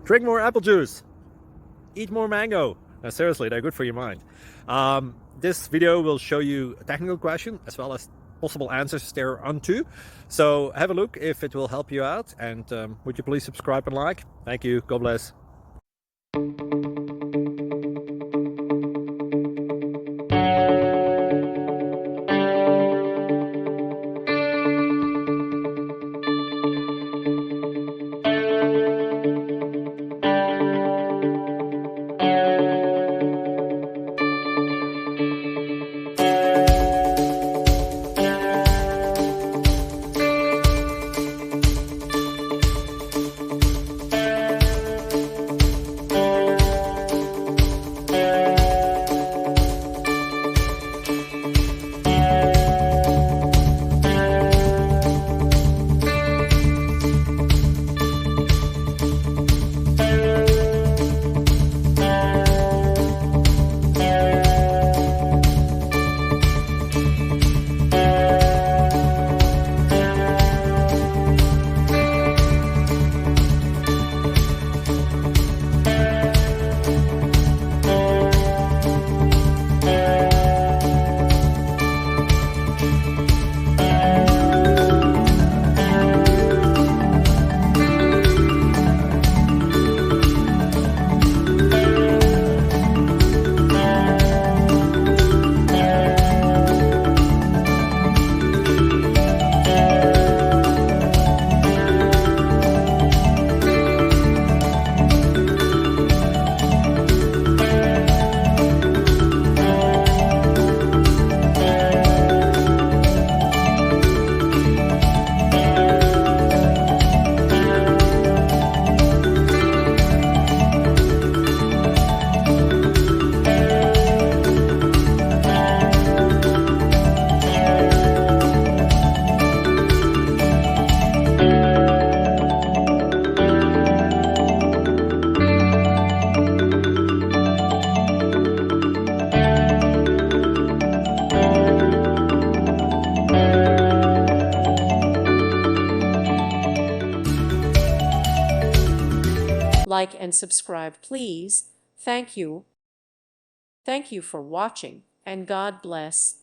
Drink more apple juice. Eat more mango. No, seriously, they're good for your mind. This video will show you a technical question as well as possible answers thereunto. So have a look if it will help you out, and would you please subscribe and like? Thank you. God bless. Like and subscribe, please. Thank you. Thank you for watching, and God bless.